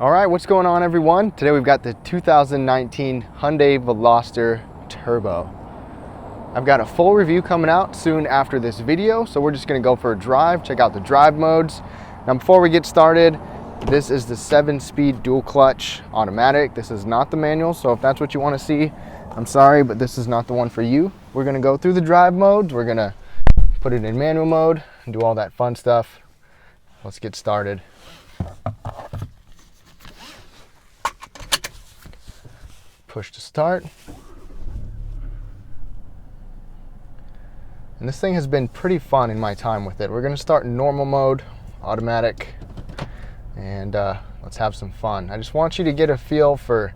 All right, what's going on, everyone? Today we've got the 2019 Hyundai Veloster Turbo. I've got a full review coming out soon after this video, so we're just gonna go for a drive, check out the drive modes. Now before we get started, this is the 7-speed dual clutch automatic. This is not the manual, so if that's what you wanna see, I'm sorry, but this is not the one for you. We're gonna go through the drive modes, we're gonna put it in manual mode and do all that fun stuff. Let's get started. Push to start. And this thing has been pretty fun in my time with it. We're gonna start in normal mode, automatic, and let's have some fun. I just want you to get a feel for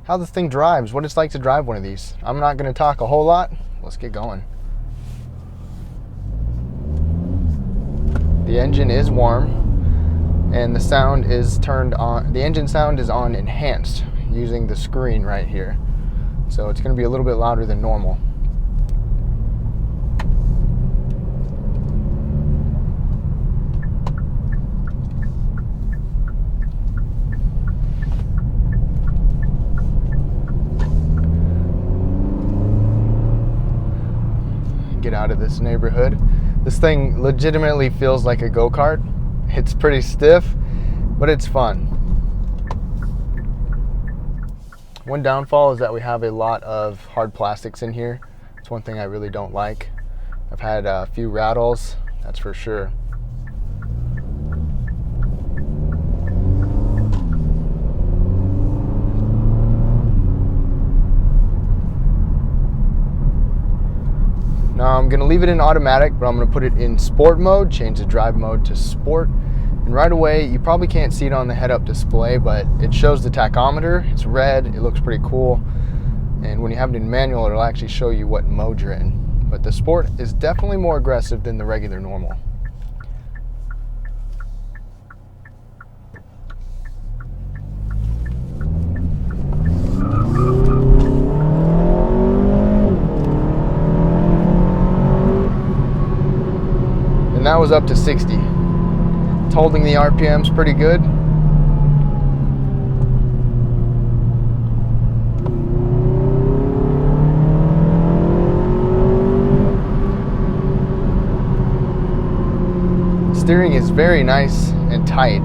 how this thing drives, what it's like to drive one of these. I'm not gonna talk a whole lot. Let's get going. The engine is warm and the sound is turned on. The engine sound is on enhanced using the screen right here. So it's going to be a little bit louder than normal. Get out of this neighborhood. This thing legitimately feels like a go-kart. It's pretty stiff, but it's fun. One downfall is that we have a lot of hard plastics in here. It's one thing I really don't like. I've had a few rattles, that's for sure. Now I'm gonna leave it in automatic, but I'm gonna put it in sport mode, change the drive mode to sport. And right away, you probably can't see it on the head-up display, but it shows the tachometer. It's red, it looks pretty cool. And when you have it in manual, it'll actually show you what mode you're in. But the sport is definitely more aggressive than the regular normal. And that was up to 60. It's holding the RPMs pretty good. Steering is very nice and tight.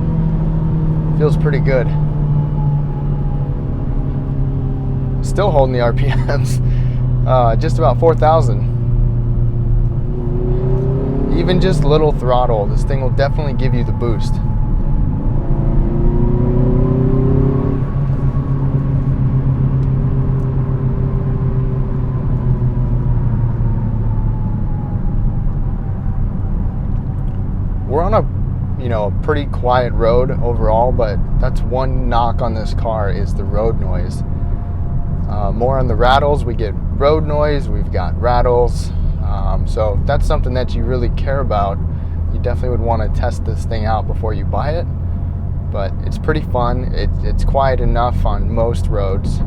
Feels pretty good. Still holding the RPMs. Just about 4,000. Even just little throttle, this thing will definitely give you the boost. We're on a pretty quiet road overall, but that's one knock on this car is the road noise. More on the rattles, we get road noise, we've got rattles. So if that's something that you really care about, you definitely would want to test this thing out before you buy it. But it's pretty fun. It's quiet enough on most roads.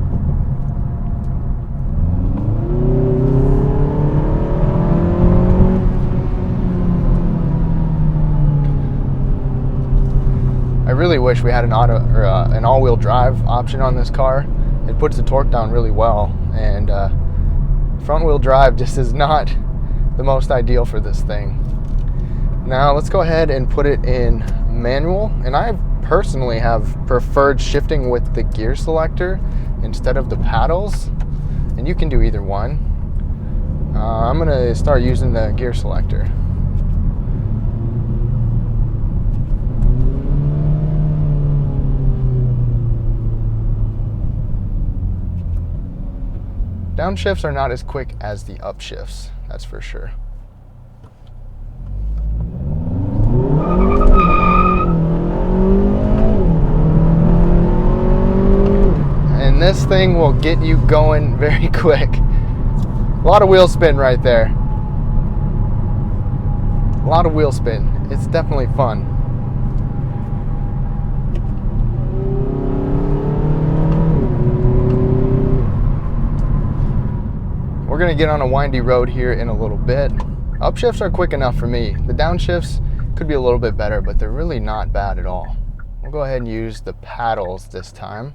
I really wish we had an all-wheel drive option on this car. It puts the torque down really well, and front-wheel drive just is not the most ideal for this thing. Now let's go ahead and put it in manual, and I personally have preferred shifting with the gear selector instead of the paddles, and you can do either one. I'm gonna start using the gear selector. Downshifts are not as quick as the upshifts, that's for sure. And this thing will get you going very quick. A lot of wheel spin right there. A lot of wheel spin. It's definitely fun. We're gonna get on a windy road here in a little bit. Upshifts are quick enough for me. The downshifts could be a little bit better, but they're really not bad at all. We'll go ahead and use the paddles this time.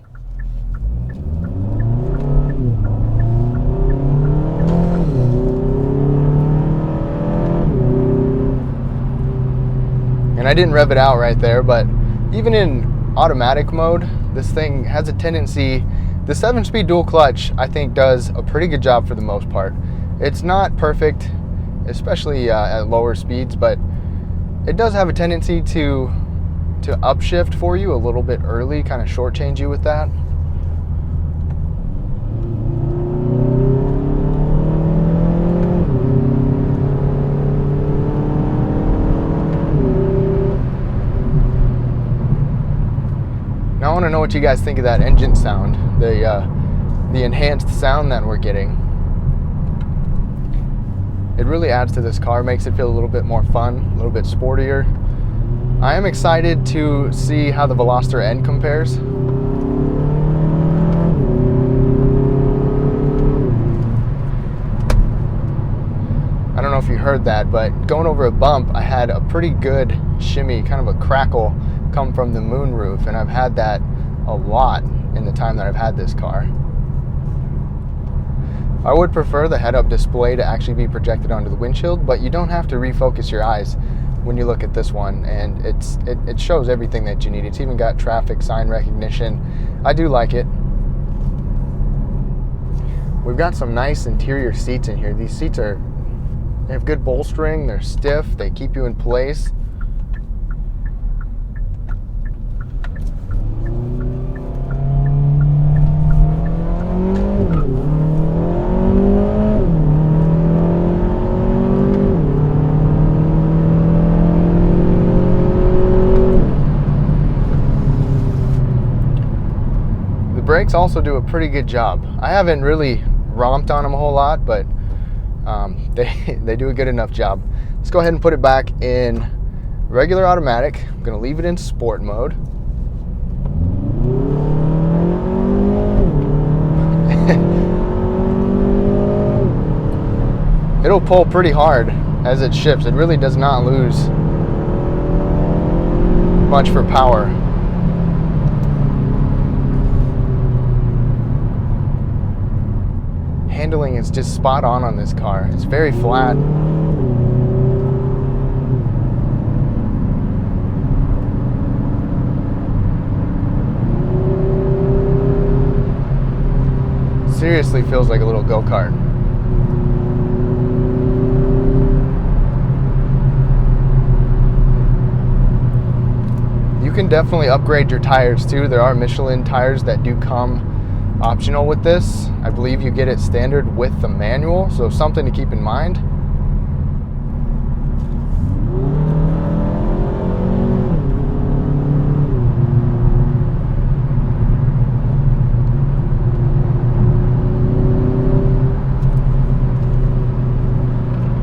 And I didn't rev it out right there, but even in automatic mode, this thing has a tendency, the 7-speed dual clutch I think does a pretty good job for the most part. It's not perfect, especially at lower speeds, but it does have a tendency to upshift for you a little bit early, kind of shortchange you with that. Now I want to know what you guys think of that engine sound, the enhanced sound that we're getting. It really adds to this car, makes it feel a little bit more fun, a little bit sportier. I am excited to see how the Veloster N compares. I don't know if you heard that, but going over a bump, I had a pretty good shimmy, kind of a crackle come from the moonroof, and I've had that a lot in the time that I've had this car. I would prefer the head-up display to actually be projected onto the windshield, but you don't have to refocus your eyes when you look at this one, and it shows everything that you need. It's even got traffic sign recognition. I do like it. We've got some nice interior seats in here. These seats they have good bolstering, they're stiff, they keep you in place. Brakes also do a pretty good job. I haven't really romped on them a whole lot, but they do a good enough job. Let's go ahead and put it back in regular automatic. I'm going to leave it in sport mode. It'll pull pretty hard as it shifts. It really does not lose much for power. Handling is just spot on this car. It's very flat. Seriously feels like a little go-kart. You can definitely upgrade your tires too. There are Michelin tires that do come optional with this. I believe you get it standard with the manual, so something to keep in mind.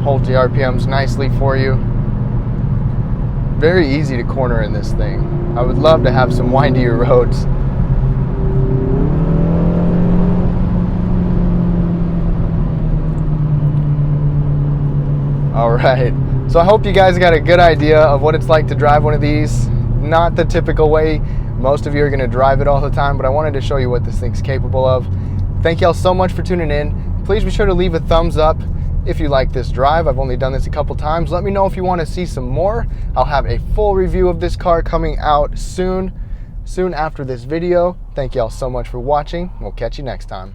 Holds the RPMs nicely for you. Very easy to corner in this thing. I would love to have some windier roads. All right, so I hope you guys got a good idea of what it's like to drive one of these. Not the typical way most of you are going to drive it all the time, but I wanted to show you what this thing's capable of. Thank y'all so much for tuning in. Please be sure to leave a thumbs up if you like this drive. I've only done this a couple times. Let me know if you want to see some more. I'll have a full review of this car coming out soon after this video. Thank y'all so much for watching. We'll catch you next time.